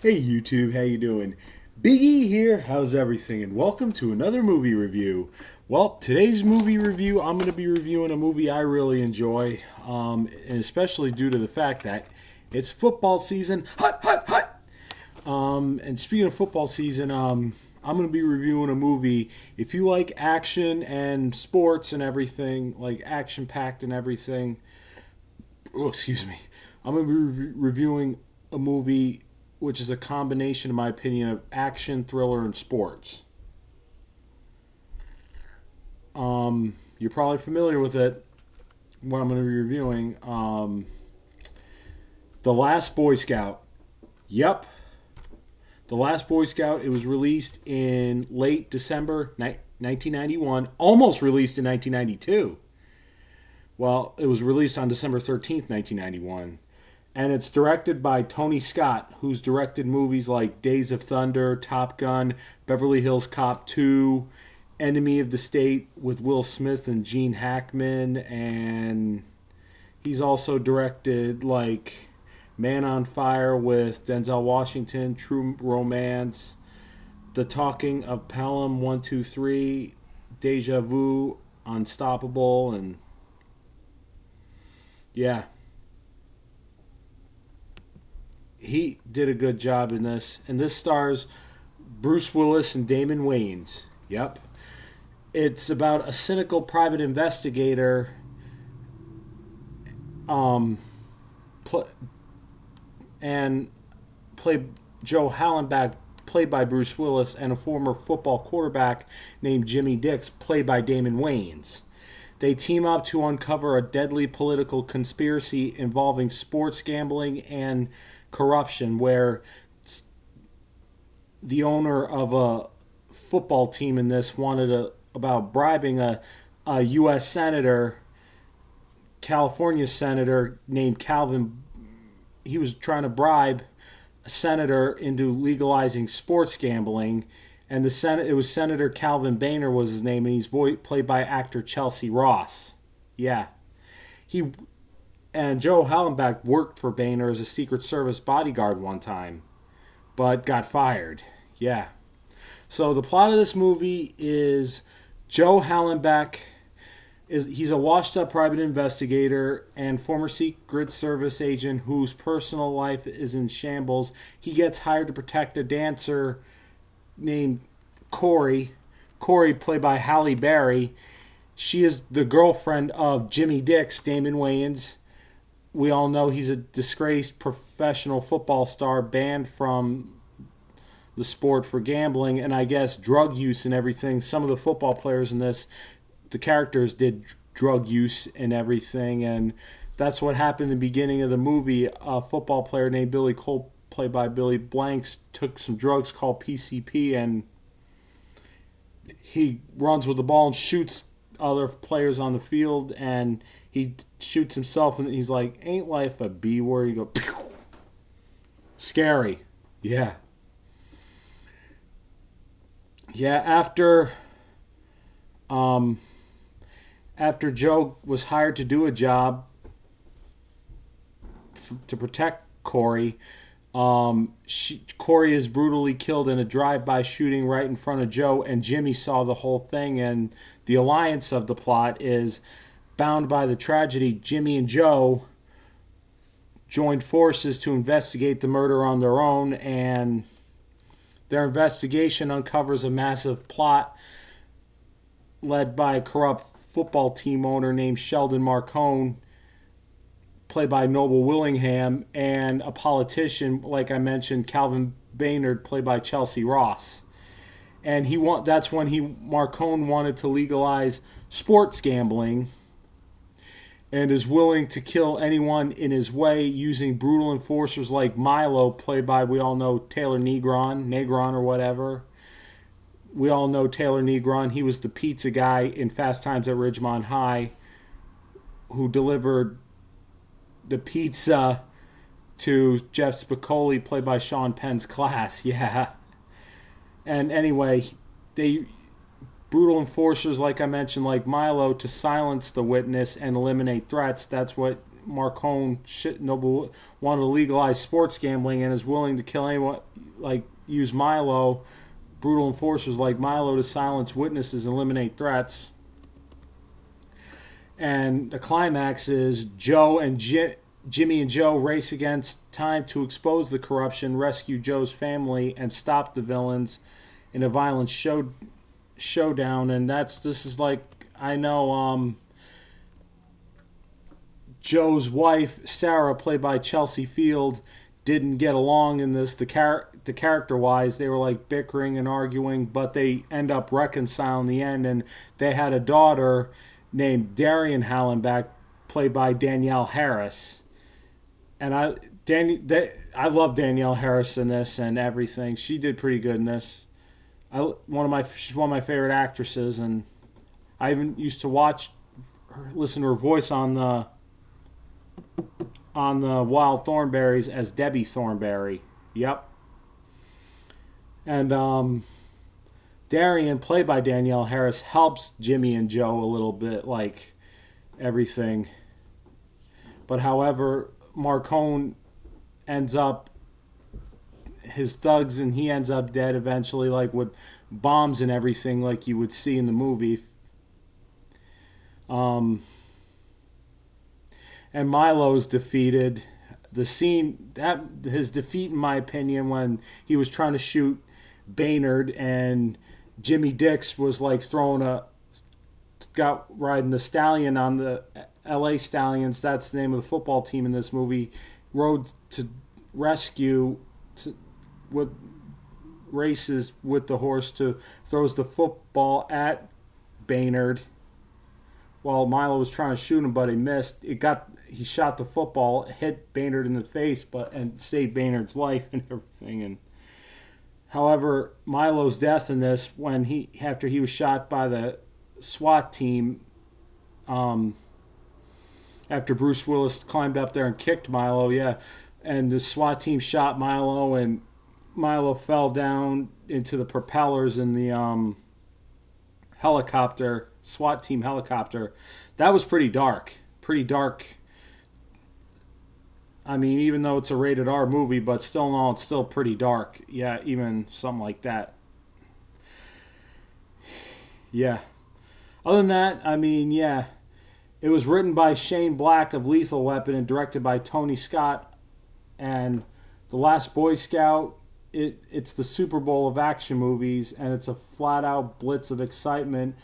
Hey YouTube, how you doing? Biggie here, how's everything? And welcome to another movie review. Well, today's movie review, I'm going to be reviewing a movie I really enjoy, and especially due to the fact that it's football season. Hut, hut, hut! And speaking of football season, I'm going to be reviewing a movie. If you like action and sports and everything, like action-packed and everything, oh, excuse me, I'm going to be reviewing a movie which is a combination, in my opinion, of action, thriller, and sports. You're probably familiar with it, what I'm going to be reviewing. The Last Boy Scout. Yep. The Last Boy Scout. It was released in late December 1991. Almost released in 1992. Well, it was released on December 13th, 1991. And it's directed by Tony Scott, who's directed movies like Days of Thunder, Top Gun, Beverly Hills Cop 2, Enemy of the State with Will Smith and Gene Hackman, and he's also directed like Man on Fire with Denzel Washington, True Romance, The Talking of Pelham 123, Deja Vu, Unstoppable, and yeah. He did a good job in this. And this stars Bruce Willis and Damon Wayans. Yep. It's about a cynical private investigator and played Joe Hallenbach, played by Bruce Willis, and a former football quarterback named Jimmy Dix, played by Damon Wayans. They team up to uncover a deadly political conspiracy involving sports gambling and corruption, where the owner of a football team in this wanted about bribing a U.S. senator, California senator named Calvin. He was trying to bribe a senator into legalizing sports gambling, and it was Senator Calvin Boehner was his name, and he's played by actor Chelcie Ross. Yeah, and Joe Hallenbach worked for Boehner as a Secret Service bodyguard one time, but got fired. Yeah. So the plot of this movie is Joe Hallenbach he's a washed-up private investigator and former Secret Service agent whose personal life is in shambles. He gets hired to protect a dancer named Corey. Corey, played by Halle Berry. She is the girlfriend of Jimmy Dix, Damon Wayans. We all know he's a disgraced professional football star banned from the sport for gambling and I guess drug use and everything. Some of the football players in this, the characters did drug use and everything, and that's what happened in the beginning of the movie. A football player named Billy Cole, played by Billy Blanks, took some drugs called PCP, and he runs with the ball and shoots other players on the field, and he shoots himself, and he's like, ain't life a B word? You go, pew! Scary. Yeah. Yeah, after Joe was hired to do a job to protect Corey, Corey is brutally killed in a drive-by shooting right in front of Joe, and Jimmy saw the whole thing, and the alliance of the plot is bound by the tragedy. Jimmy and Joe joined forces to investigate the murder on their own, and their investigation uncovers a massive plot led by a corrupt football team owner named Sheldon Marcone, played by Noble Willingham, and a politician, like I mentioned, Calvin Boehner, played by Chelcie Ross. And that's when Marcone wanted to legalize sports gambling and is willing to kill anyone in his way using brutal enforcers like Milo, played by, we all know, Taylor Negron or whatever. We all know Taylor Negron. He was the pizza guy in Fast Times at Ridgemont High who delivered the pizza to Jeff Spicoli, played by Sean Penn's class. Yeah. And anyway, they brutal enforcers, like I mentioned, like Milo, to silence the witness and eliminate threats. That's what Marcone shit Noble wanted to legalize sports gambling and is willing to kill anyone, like use Milo, brutal enforcers like Milo to silence witnesses and eliminate threats. And the climax is Joe and Jimmy and Joe race against time to expose the corruption, rescue Joe's family, and stop the villains in a violent showdown. And this is like, I know Joe's wife, Sarah, played by Chelcie Field, didn't get along in this. The character-wise, they were like bickering and arguing, but they end up reconciling in the end. And they had a daughter named Darian Hallenbeck, played by Danielle Harris. And I love Danielle Harris in this and everything. She did pretty good in this. She's one of my favorite actresses, and I even used to listen to her voice on the Wild Thornberrys as Debbie Thornberry. Yep. And Darian, played by Danielle Harris, helps Jimmy and Joe a little bit, like everything. But however, Marcone ends up his thugs, and he ends up dead eventually, like with bombs and everything, like you would see in the movie. And Milo's defeated. His defeat, in my opinion, when he was trying to shoot Baynard and Jimmy Dix was like riding the stallion on the LA Stallions. That's the name of the football team in this movie. Rode to rescue with races with the horse to throws the football at Baynard while Milo was trying to shoot him, but he missed. He shot the football, hit Baynard in the face, and saved Baynard's life and everything. And however, Milo's death in this, after he was shot by the SWAT team, after Bruce Willis climbed up there and kicked Milo, and the SWAT team shot Milo, and Milo fell down into the propellers in the helicopter, SWAT team helicopter. That was pretty dark. I mean, even though it's a rated R movie, but still in all, it's still pretty dark. Yeah, even something like that. Yeah. Other than that, I mean, yeah. It was written by Shane Black of Lethal Weapon and directed by Tony Scott. And The Last Boy Scout, it's the Super Bowl of action movies, and it's a flat-out blitz of excitement,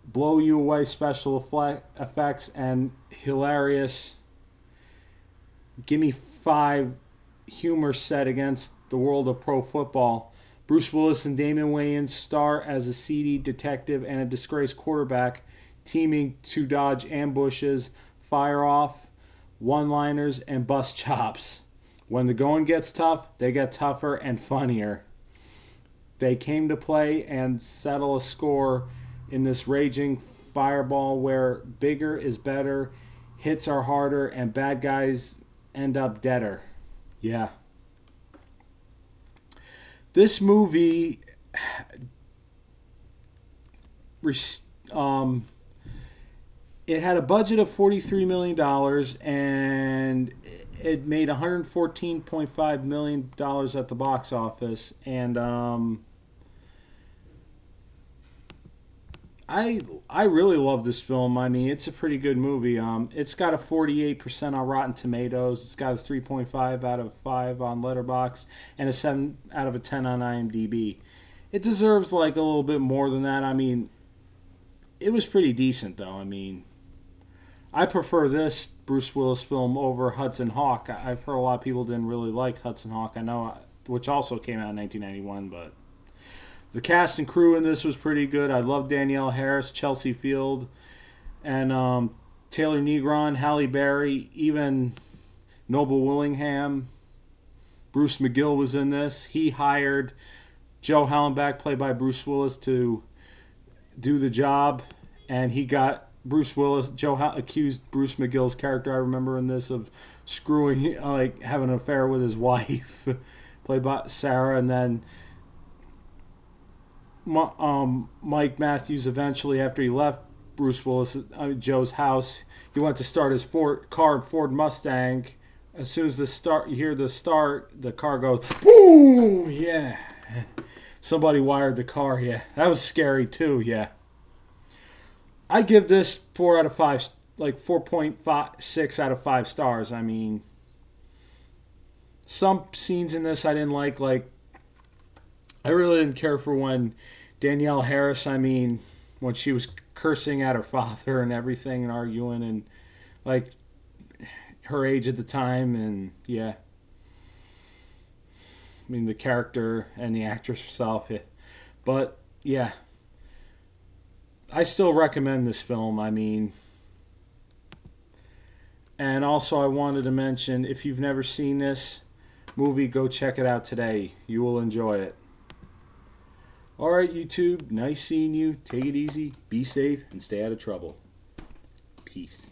blow-you-away special effects, and hilarious Gimme 5 humor set against the world of pro football. Bruce Willis and Damon Wayans star as a seedy detective and a disgraced quarterback teaming to dodge ambushes, fire off, one-liners, and bust chops. When the going gets tough, they get tougher and funnier. They came to play and settle a score in this raging fireball where bigger is better, hits are harder, and bad guys end up deader. Yeah. This movie it had a budget of $43 million and it made $114.5 million at the box office. And I really love this film. I mean, it's a pretty good movie. It's got a 48% on Rotten Tomatoes. It's got a 3.5 out of 5 on Letterboxd and a 7 out of 10 on IMDb. It deserves like a little bit more than that. I mean, it was pretty decent though. I mean, I prefer this Bruce Willis film over Hudson Hawk. I've heard a lot of people didn't really like Hudson Hawk. I know, which also came out in 1991, but the cast and crew in this was pretty good. I love Danielle Harris, Chelcie Field, and Taylor Negron, Halle Berry, even Noble Willingham. Bruce McGill was in this. He hired Joe Hallenbeck, played by Bruce Willis, to do the job, and he got Bruce Willis. Accused Bruce McGill's character, I remember in this, of screwing, like having an affair with his wife, played by Sarah, and then Mike Matthews eventually, after he left Bruce Willis, Joe's house. He went to start his Ford Mustang. As soon as you hear the start, the car goes, boom! Yeah. Somebody wired the car, yeah. That was scary too, yeah. I give this 4 out of 5, like 4.6 out of 5 stars. I mean, some scenes in this I didn't like I really didn't care for when Danielle Harris, when she was cursing at her father and everything and arguing and like her age at the time, and yeah. The character and the actress herself. Yeah. But yeah. I still recommend this film. And also I wanted to mention, if you've never seen this movie, go check it out today. You will enjoy it. Alright, YouTube. Nice seeing you. Take it easy. Be safe and stay out of trouble. Peace.